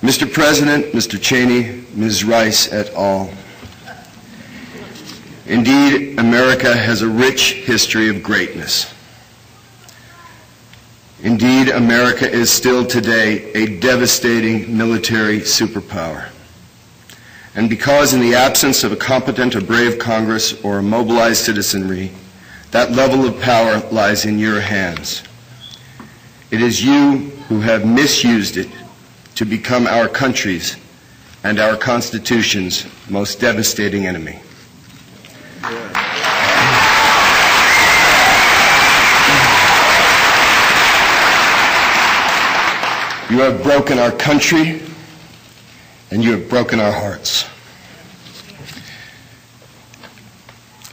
Mr. President, Mr. Cheney, Ms. Rice et al. Indeed, America has a rich history of greatness. Indeed, America is still today a devastating military superpower. And because in the absence of a competent or brave Congress or a mobilized citizenry, that level of power lies in your hands. It is you who have misused it to become our country's and our Constitution's most devastating enemy. You have broken our country, and you have broken our hearts.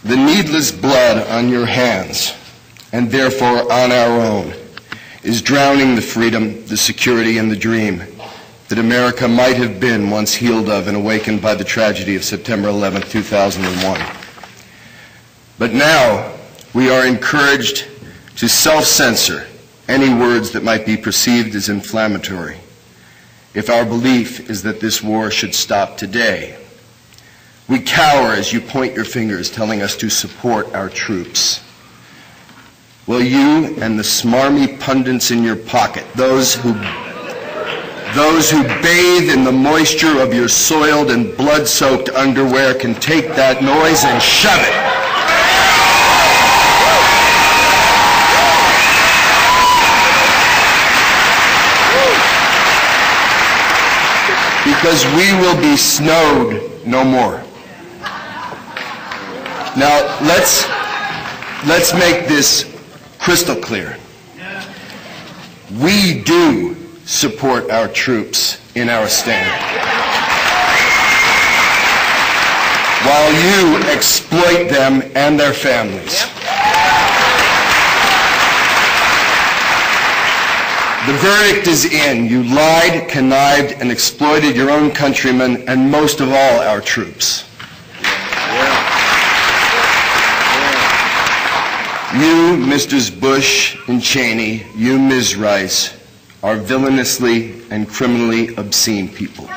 The needless blood on your hands, and therefore on our own, is drowning the freedom, the security, and the dream that America might have been once healed of and awakened by the tragedy of September 11, 2001. But now we are encouraged to self-censor any words that might be perceived as inflammatory if our belief is that this war should stop today. We cower as you point your fingers telling us to support our troops. Well, you and the smarmy pundits in your pocket, those who bathe in the moisture of your soiled and blood-soaked underwear, can take that noise and shove it. Because we will be snowed no more. Now, let's make this crystal clear. We do support our troops in our stand, while you exploit them and their families. The verdict is in. You lied, connived, and exploited your own countrymen, and most of all, our troops. You, Mrs. Bush and Cheney, you, Ms. Rice, are villainously and criminally obscene people.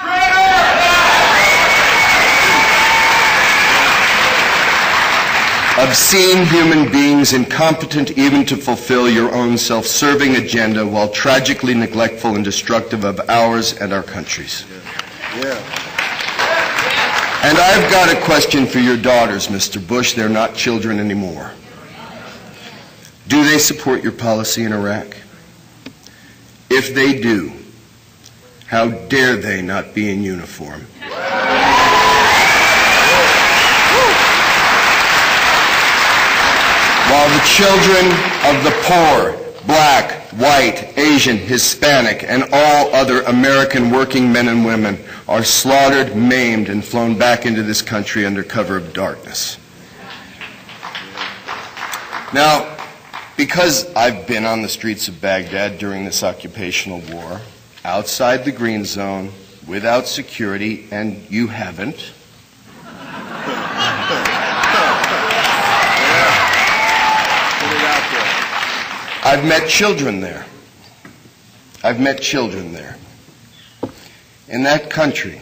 Obscene human beings, incompetent even to fulfill your own self-serving agenda, while tragically neglectful and destructive of ours and our country's. And I've got a question for your daughters, Mr. Bush. They're not children anymore. Do they support your policy in Iraq? If they do, how dare they not be in uniform? While the children of the poor, black, white, Asian, Hispanic, and all other American working men and women are slaughtered, maimed, and flown back into this country under cover of darkness. Now, because I've been on the streets of Baghdad during this occupational war, outside the green zone, without security, and you haven't, I've met children there. I've met children there. In that country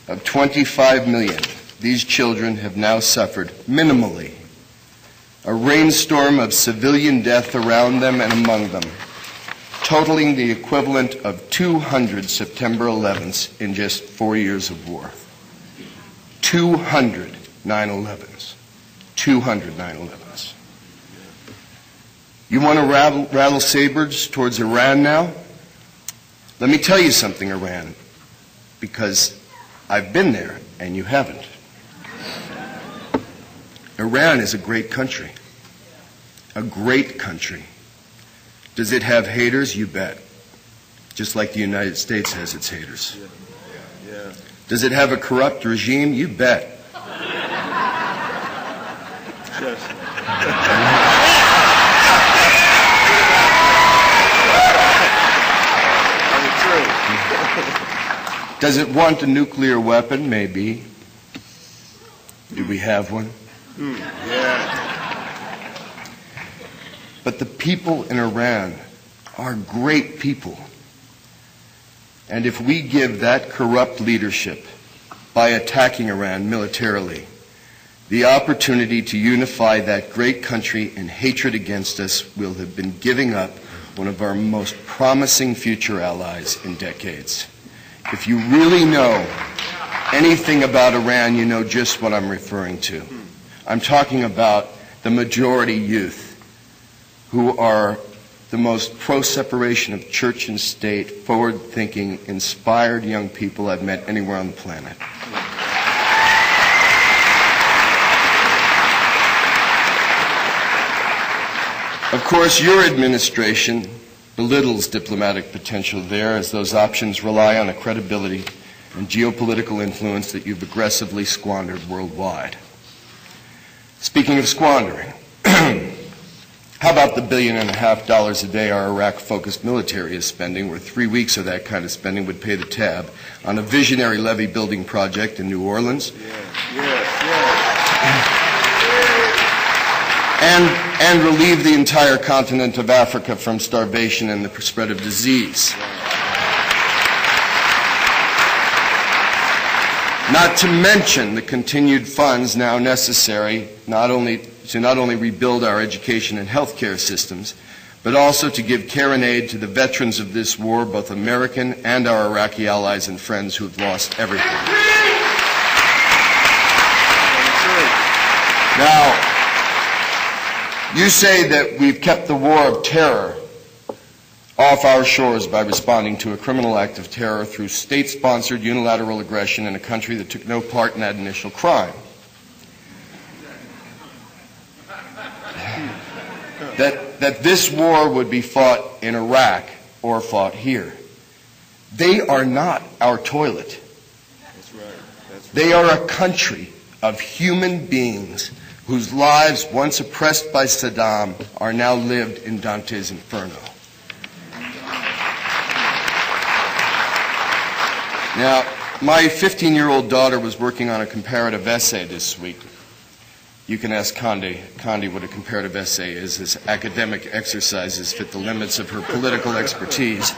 of 25 million, these children have now suffered minimally a rainstorm of civilian death around them and among them, totaling the equivalent of 200 September 11s in just 4 years of war. 200 9/11s. 200 9/11s. You want to rattle sabers towards Iran now? Let me tell you something, Iran, because I've been there and you haven't. Iran is a great country. A great country. Does it have haters? You bet. Just like the United States has its haters. Does it have a corrupt regime? You bet. Does it want a nuclear weapon? Maybe. Do we have one? But the people in Iran are great people. And if we give that corrupt leadership, by attacking Iran militarily, the opportunity to unify that great country in hatred against us, will have been giving up one of our most promising future allies in decades. If you really know anything about Iran, you know just what I'm referring to. I'm talking about the majority youth who are the most pro-separation of church and state, forward-thinking, inspired young people I've met anywhere on the planet. Of course, your administration belittles diplomatic potential there, as those options rely on a credibility and geopolitical influence that you've aggressively squandered worldwide. Speaking of squandering, how about the $1.5 billion a day our Iraq-focused military is spending, where 3 weeks of that kind of spending would pay the tab on a visionary levee-building project in New Orleans? And relieve the entire continent of Africa from starvation and the spread of disease. Not to mention the continued funds now necessary to not only rebuild our education and healthcare systems, but also to give care and aid to the veterans of this war, both American and our Iraqi allies and friends who have lost everything. Now, you say that we've kept the war of terror off our shores by responding to a criminal act of terror through state-sponsored unilateral aggression in a country that took no part in that initial crime. That this war would be fought in Iraq or fought here. They are not our toilet. That's right. They are a country of human beings whose lives, once oppressed by Saddam, are now lived in Dante's Inferno. Now, my 15-year-old daughter was working on a comparative essay this week. You can ask Condi what a comparative essay is, as academic exercises fit the limits of her political expertise.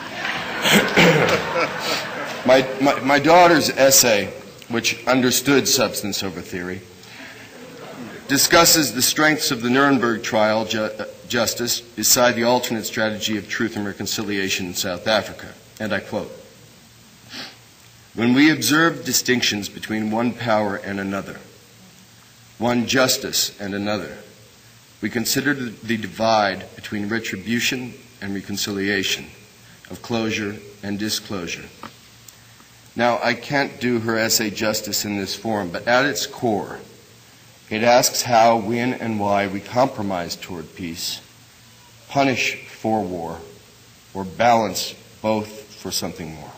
My daughter's essay, which understood substance over theory, discusses the strengths of the Nuremberg trial justice beside the alternate strategy of truth and reconciliation in South Africa. And I quote, "When we observe distinctions between one power and another, one justice and another, we consider the divide between retribution and reconciliation, of closure and disclosure." Now, I can't do her essay justice in this forum, but at its core, it asks how, when, and why we compromise toward peace, punish for war, or balance both for something more.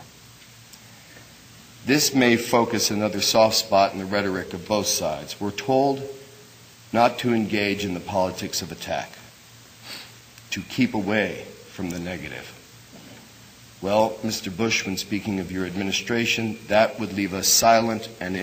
This may focus another soft spot in the rhetoric of both sides. We're told not to engage in the politics of attack, to keep away from the negative. Well, Mr. Bush, when speaking of your administration, that would leave us silent and